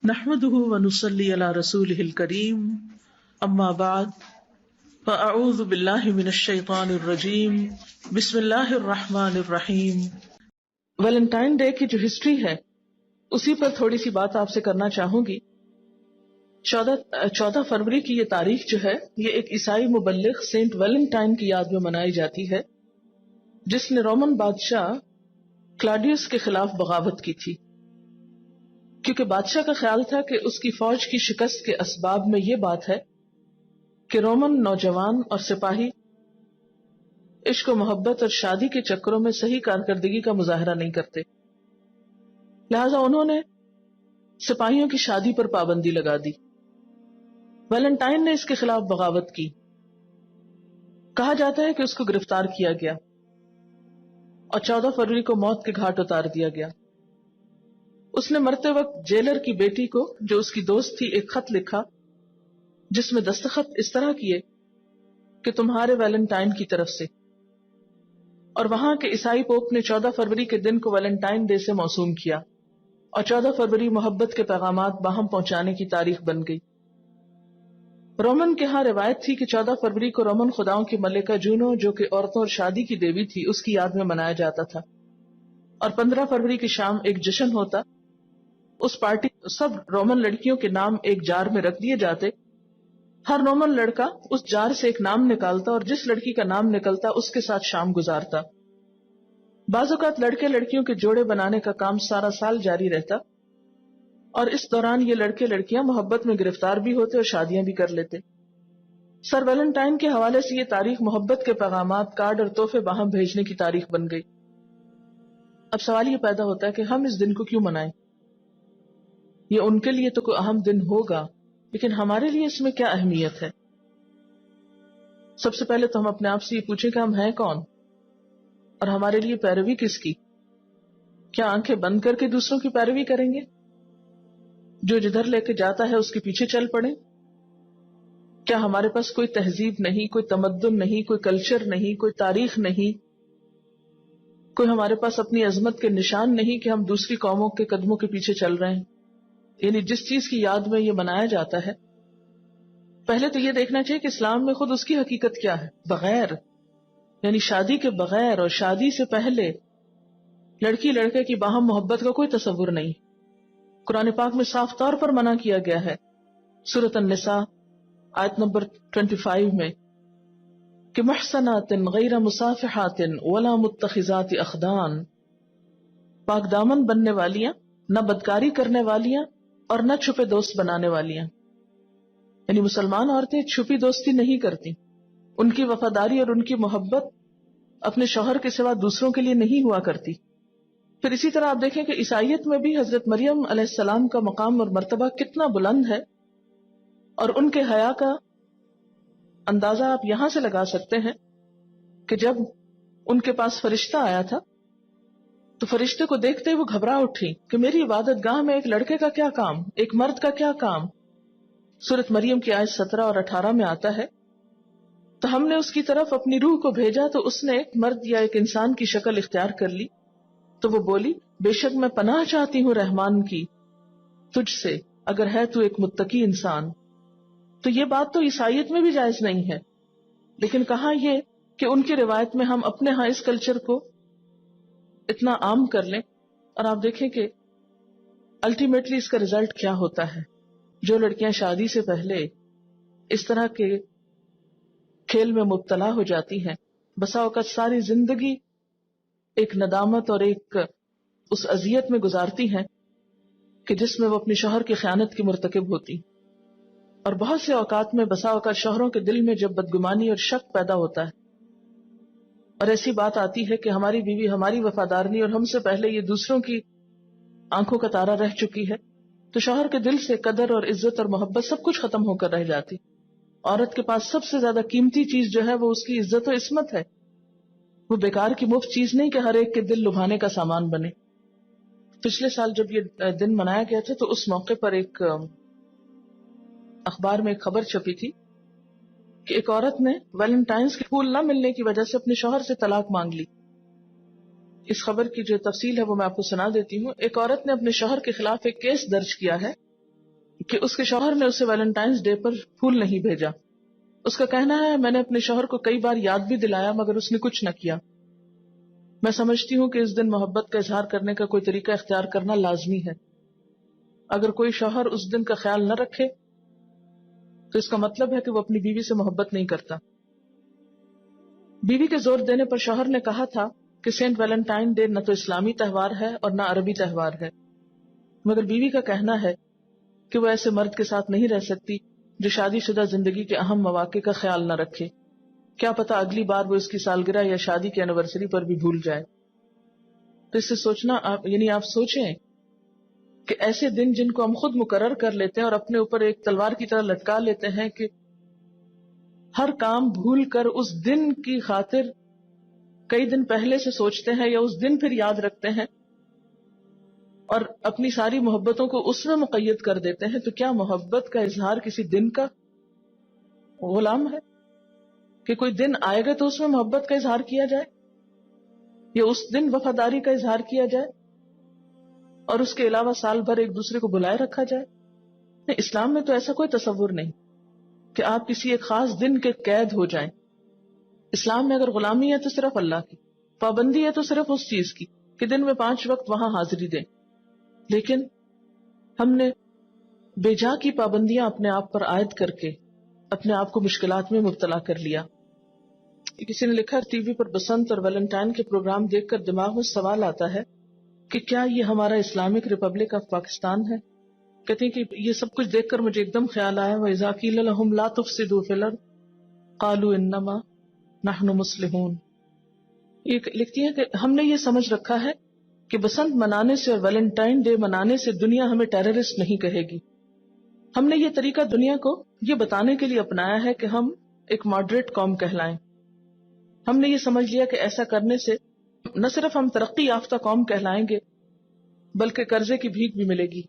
نحمده ونصلي على رسوله الكريم اما بعد فاعوذ بالله من الشیطان الرجیم بسم اللہ الرحمن الرحیم۔ ویلنٹائن ڈے کی جو ہسٹری ہے اسی پر تھوڑی سی بات آپ سے کرنا چاہوں گی۔ 14 فروری کی یہ تاریخ جو ہے یہ ایک عیسائی مبلغ سینٹ ویلنٹائن کی یاد میں منائی جاتی ہے، جس نے رومن بادشاہ کلاڈیوس کے خلاف بغاوت کی تھی، کیونکہ بادشاہ کا خیال تھا کہ اس کی فوج کی شکست کے اسباب میں یہ بات ہے کہ رومن نوجوان اور سپاہی عشق و محبت اور شادی کے چکروں میں صحیح کارکردگی کا مظاہرہ نہیں کرتے، لہذا انہوں نے سپاہیوں کی شادی پر پابندی لگا دی۔ ویلنٹائن نے اس کے خلاف بغاوت کی، کہا جاتا ہے کہ اس کو گرفتار کیا گیا اور 14 فروری کو موت کے گھاٹ اتار دیا گیا۔ اس نے مرتے وقت جیلر کی بیٹی کو، جو اس کی دوست تھی، ایک خط لکھا جس میں دستخط اس طرح کیے کہ تمہارے ویلنٹائن کی طرف سے، اور وہاں کے عیسائی پوپ نے 14 فروری کے دن کو ویلنٹائن ڈے سے موسوم کیا، اور 14 فروری محبت کے پیغامات باہم پہنچانے کی تاریخ بن گئی۔ رومن کے ہاں روایت تھی کہ 14 فروری کو رومن خداؤں کی ملکہ جونو، جو کہ عورتوں اور شادی کی دیوی تھی، اس کی یاد میں منایا جاتا تھا، اور 15 فروری کی شام ایک جشن ہوتا۔ اس پارٹی سب رومن لڑکیوں کے نام ایک جار میں رکھ دیے جاتے، ہر رومن لڑکا اس جار سے ایک نام نکالتا اور جس لڑکی کا نام نکلتا اس کے ساتھ شام گزارتا۔ بعض اوقات لڑکے لڑکیوں کے جوڑے بنانے کا کام سارا سال جاری رہتا، اور اس دوران یہ لڑکے لڑکیاں محبت میں گرفتار بھی ہوتے اور شادیاں بھی کر لیتے۔ سر ویلنٹائن کے حوالے سے یہ تاریخ محبت کے پیغامات، کارڈ اور تحفے باہم بھیجنے کی تاریخ بن گئی۔ اب سوال یہ پیدا ہوتا ہے کہ ہم اس دن کو کیوں منائیں؟ یہ ان کے لیے تو کوئی اہم دن ہوگا، لیکن ہمارے لیے اس میں کیا اہمیت ہے؟ سب سے پہلے تو ہم اپنے آپ سے یہ پوچھیں کہ ہم ہیں کون، اور ہمارے لیے پیروی کس کی؟ کیا آنکھیں بند کر کے دوسروں کی پیروی کریں گے؟ جو جدھر لے کے جاتا ہے اس کے پیچھے چل پڑیں؟ کیا ہمارے پاس کوئی تہذیب نہیں، کوئی تمدن نہیں، کوئی کلچر نہیں، کوئی تاریخ نہیں، کوئی ہمارے پاس اپنی عظمت کے نشان نہیں کہ ہم دوسری قوموں کے قدموں کے پیچھے چل رہے ہیں؟ یعنی جس چیز کی یاد میں یہ منایا جاتا ہے، پہلے تو یہ دیکھنا چاہیے کہ اسلام میں خود اس کی حقیقت کیا ہے۔ بغیر یعنی شادی کے بغیر اور شادی سے پہلے لڑکی لڑکے کی باہم محبت کا کوئی تصور نہیں۔ قرآن پاک میں صاف طور پر منع کیا گیا ہے، سورۃ النساء آیت نمبر 25 میں، کہ محصنات غیر مصافحات ولا متخذات اخدان، پاک دامن بننے والیاں، نہ بدکاری کرنے والیاں اور نہ چھپے دوست بنانے والیاں۔ یعنی مسلمان عورتیں چھپی دوستی نہیں کرتی، ان کی وفاداری اور ان کی محبت اپنے شوہر کے سوا دوسروں کے لیے نہیں ہوا کرتی۔ پھر اسی طرح آپ دیکھیں کہ عیسائیت میں بھی حضرت مریم علیہ السلام کا مقام اور مرتبہ کتنا بلند ہے، اور ان کے حیا کا اندازہ آپ یہاں سے لگا سکتے ہیں کہ جب ان کے پاس فرشتہ آیا تھا تو فرشتے کو دیکھتے وہ گھبرا اٹھی کہ میری عبادت گاہ میں ایک لڑکے کا کیا کام، ایک مرد کا کیا کام۔ سورۃ مریم کی آیت 17 اور 18 میں آتا ہے، تو ہم نے اس کی طرف اپنی روح کو بھیجا تو اس نے ایک مرد یا ایک انسان کی شکل اختیار کر لی، تو وہ بولی، بے شک میں پناہ چاہتی ہوں رحمان کی تجھ سے، اگر ہے تو ایک متقی انسان۔ تو یہ بات تو عیسائیت میں بھی جائز نہیں ہے، لیکن کہاں یہ کہ ان کی روایت میں ہم اپنے ہاں اس کلچر کو اتنا عام کر لیں، اور آپ دیکھیں کہ الٹیمیٹلی اس کا ریزلٹ کیا ہوتا ہے۔ جو لڑکیاں شادی سے پہلے اس طرح کے کھیل میں مبتلا ہو جاتی ہیں، بسا اوقات ساری زندگی ایک ندامت اور ایک اس اذیت میں گزارتی ہیں کہ جس میں وہ اپنی شوہر کی خیانت کی مرتکب ہوتی، اور بہت سے اوقات میں بسا اوقات شوہروں کے دل میں جب بدگمانی اور شک پیدا ہوتا ہے اور ایسی بات آتی ہے کہ ہماری بیوی ہماری وفادار نہیں اور ہم سے پہلے یہ دوسروں کی آنکھوں کا تارا رہ چکی ہے، تو شوہر کے دل سے قدر اور عزت اور محبت سب کچھ ختم ہو کر رہ جاتی۔ عورت کے پاس سب سے زیادہ قیمتی چیز جو ہے وہ اس کی عزت و عصمت ہے، وہ بیکار کی مفت چیز نہیں کہ ہر ایک کے دل لبھانے کا سامان بنے۔ پچھلے سال جب یہ دن منایا گیا تھا تو اس موقع پر ایک اخبار میں ایک خبر چھپی تھی کہ ایک عورت نے ویلنٹائنز کے پھول نہ ملنے کی وجہ سے اپنے شوہر سے طلاق مانگ لی۔ اس خبر کی جو تفصیل ہے وہ میں آپ کو سنا دیتی ہوں۔ ایک عورت نے اپنے شوہر کے خلاف ایک کیس درج کیا ہے کہ اس کے شوہر نے اسے ویلنٹائنس ڈے پر پھول نہیں بھیجا. اس کا کہنا ہے میں نے اپنے شوہر کو کئی بار یاد بھی دلایا مگر اس نے کچھ نہ کیا. میں سمجھتی ہوں کہ اس دن محبت کا اظہار کرنے کا کوئی طریقہ اختیار کرنا لازمی ہے. اگر کوئی شوہر اس دن کا خیال نہ رکھے تو اس کا مطلب ہے کہ وہ اپنی بیوی سے محبت نہیں کرتا. بیوی کے زور دینے پر شوہر نے کہا تھا کہ سینٹ ویلنٹائن ڈے نہ تو اسلامی تہوار ہے اور نہ عربی تہوار ہے، مگر بیوی کا کہنا ہے کہ وہ ایسے مرد کے ساتھ نہیں رہ سکتی جو شادی شدہ زندگی کے اہم مواقع کا خیال نہ رکھے. کیا پتا اگلی بار وہ اس کی سالگرہ یا شادی کی اینیورسری پر بھی بھول جائے. تو اس سے سوچنا آپ سوچیں کہ ایسے دن جن کو ہم خود مقرر کر لیتے ہیں اور اپنے اوپر ایک تلوار کی طرح لٹکا لیتے ہیں کہ ہر کام بھول کر اس دن کی خاطر کئی دن پہلے سے سوچتے ہیں یا اس دن پھر یاد رکھتے ہیں اور اپنی ساری محبتوں کو اس میں مقید کر دیتے ہیں، تو کیا محبت کا اظہار کسی دن کا غلام ہے کہ کوئی دن آئے گا تو اس میں محبت کا اظہار کیا جائے یا اس دن وفاداری کا اظہار کیا جائے اور اس کے علاوہ سال بھر ایک دوسرے کو بلائے رکھا جائے؟ نہیں، اسلام میں تو ایسا کوئی تصور نہیں کہ آپ کسی ایک خاص دن کے قید ہو جائیں. اسلام میں اگر غلامی ہے تو صرف اللہ کی، پابندی ہے تو صرف اس چیز کی کہ دن میں 5 وقت وہاں حاضری دیں. لیکن ہم نے بے جا کی پابندیاں اپنے آپ پر عائد کر کے اپنے آپ کو مشکلات میں مبتلا کر لیا. کسی نے لکھا ٹی وی پر بسنت اور ویلنٹائن کے پروگرام دیکھ کر دماغ میں سوال آتا ہے کہ کیا یہ ہمارا اسلامک ریپبلک آف پاکستان ہے؟ کہتے ہیں کہ یہ سب کچھ دیکھ کر مجھے ایک دم خیال آیا وَإِذَا قِيلَ لَهُمْ لَا تُفْسِدُوا فِي الْأَرْضِ قَالُوا إِنَّمَا نَحْنُ مُصْلِحُونَ. یہ لکھتی ہے کہ ہم نے یہ سمجھ رکھا ہے کہ بسنت منانے سے اور ویلنٹائن ڈے منانے سے دنیا ہمیں ٹیررسٹ نہیں کہے گی. ہم نے یہ طریقہ دنیا کو یہ بتانے کے لیے اپنایا ہے کہ ہم ایک ماڈریٹ قوم کہلائیں. ہم نے یہ سمجھ لیا کہ ایسا کرنے سے نہ صرف ہم ترقی یافتہ قوم کہلائیں گے بلکہ قرضے کی بھیک بھی ملے گی.